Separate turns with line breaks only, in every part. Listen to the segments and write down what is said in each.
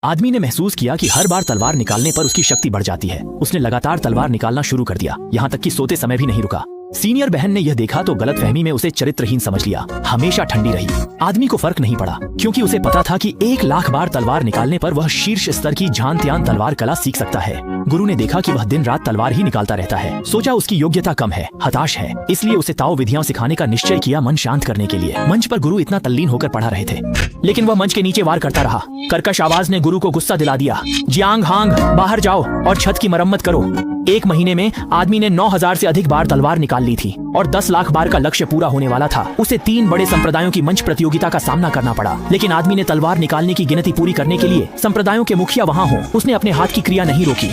आदमी ने महसूस किया कि हर बार तलवार निकालने पर उसकी शक्ति बढ़ जाती है। उसने लगातार तलवार निकालना शुरू कर दिया, यहाँ तक कि सोते समय भी नहीं रुका। सीनियर बहन ने यह देखा तो गलतफहमी में उसे चरित्रहीन समझ लिया। हमेशा ठंडी रही। आदमी को फर्क नहीं पड़ा, क्योंकि उसे पता था कि 1,00,000 बार तलवार निकालने पर वह शीर्ष स्तर की झांत्यान तलवार कला सीख सकता है। गुरु ने देखा कि वह दिन रात तलवार ही निकालता रहता है। सोचा उसकी योग्यता कम है, हताश है, इसलिए उसे ताओ विधियां सिखाने का निश्चय किया मन शांत करने के लिए। मंच पर गुरु इतना तल्लीन होकर पढ़ा रहे थे, लेकिन वह मंच के नीचे वार करता रहा। कर्कश आवाज ने गुरु को गुस्सा दिला दिया। जियांग हांग, बाहर जाओ और छत की मरम्मत करो। 1 महीने में आदमी ने 9,000 से अधिक बार तलवार निकाल ली थी और 10 लाख बार का लक्ष्य पूरा होने वाला था। उसे 3 बड़े संप्रदायों की मंच प्रतियोगिता का सामना करना पड़ा, लेकिन आदमी ने तलवार निकालने की गिनती पूरी करने के लिए संप्रदायों के मुखिया वहां हो, उसने अपने हाथ की क्रिया नहीं रोकी।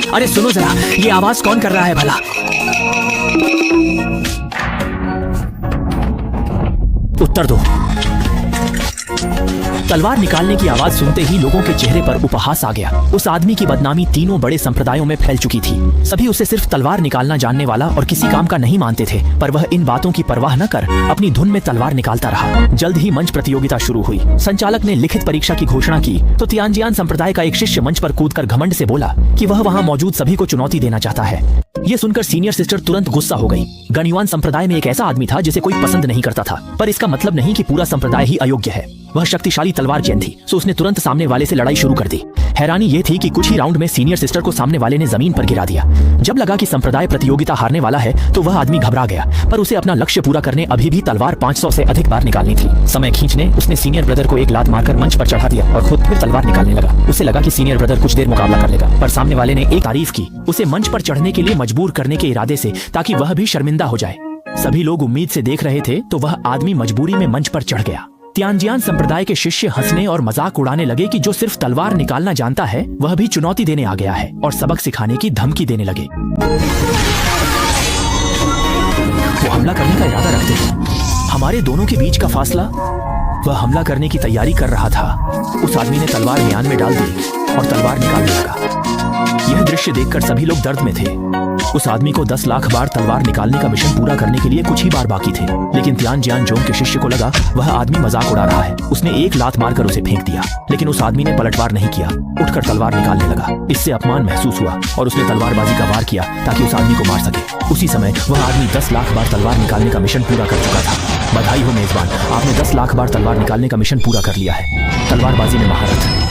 अरे सुनो जरा, ये आवाज कौन कर रहा है भला? उत्तर दो। तलवार निकालने की आवाज सुनते ही लोगों के चेहरे पर उपहास आ गया। उस आदमी की बदनामी तीनों बड़े संप्रदायों में फैल चुकी थी। सभी उसे सिर्फ तलवार निकालना जानने वाला और किसी काम का नहीं मानते थे, पर वह इन बातों की परवाह न कर अपनी धुन में तलवार निकालता रहा। जल्द ही मंच प्रतियोगिता शुरू हुई। संचालक ने लिखित परीक्षा की घोषणा की तो तियानजियान संप्रदाय का एक शिष्य मंच पर कूदकर घमंड से बोला कि वह वहां मौजूद सभी को चुनौती देना चाहता है। ये सुनकर सीनियर सिस्टर तुरंत गुस्सा हो गई। गणयुआन संप्रदाय में एक ऐसा आदमी था जिसे कोई पसंद नहीं करता था, पर इसका मतलब नहीं कि पूरा संप्रदाय ही अयोग्य है। वह शक्तिशाली तलवार चैन थी, तो उसने तुरंत सामने वाले से लड़ाई शुरू कर दी। हैरानी ये थी कि कुछ ही राउंड में सीनियर सिस्टर को सामने वाले ने जमीन पर गिरा दिया। जब लगा कि संप्रदाय प्रतियोगिता हारने वाला है तो वह आदमी घबरा गया, पर उसे अपना लक्ष्य पूरा करने अभी भी तलवार 500 से अधिक बार निकालनी थी। समय खींचने उसने सीनियर ब्रदर को एक लात मारकर मंच पर चढ़ा दिया और खुद फिर तलवार निकालने लगा। उसे लगा कि सीनियर ब्रदर कुछ देर मुकाबला कर लेगा, पर सामने वाले ने एक तारीफ की, उसे मंच पर चढ़ने के लिए मजबूर करने के इरादे से, ताकि वह भी शर्मिंदा हो जाए। सभी लोग उम्मीद से देख रहे थे तो वह आदमी मजबूरी में मंच पर चढ़ गया। तियानजियान संप्रदाय के शिष्य हंसने और मजाक उड़ाने लगे कि जो सिर्फ तलवार निकालना जानता है वह भी चुनौती देने आ गया है, और सबक सिखाने की धमकी देने लगे। वो हमला करने का इरादा रखते हैं। हमारे दोनों के बीच का फासला। वह हमला करने की तैयारी कर रहा था। उस आदमी ने तलवार म्यान में डाल दी और तलवार निकालने लगा। यह दृश्य देखकर सभी लोग दर्द में थे। उस आदमी को 10 लाख बार तलवार निकालने का मिशन पूरा करने के लिए कुछ ही बार बाकी थे, लेकिन तियानजियान जोंग के शिष्य को लगा वह आदमी मजाक उड़ा रहा है। उसने एक लात मारकर उसे फेंक दिया, लेकिन उस आदमी ने पलटवार नहीं किया, उठकर तलवार निकालने लगा। इससे अपमान महसूस हुआ और उसने तलवारबाजी का वार किया ताकि उस आदमी को मार सके। उसी समय वह आदमी 10 लाख बार तलवार निकालने का मिशन पूरा कर चुका था। बधाई हो मेजबान, आपने 10 लाख बार तलवार निकालने का मिशन पूरा कर लिया है। तलवारबाजी में महारत।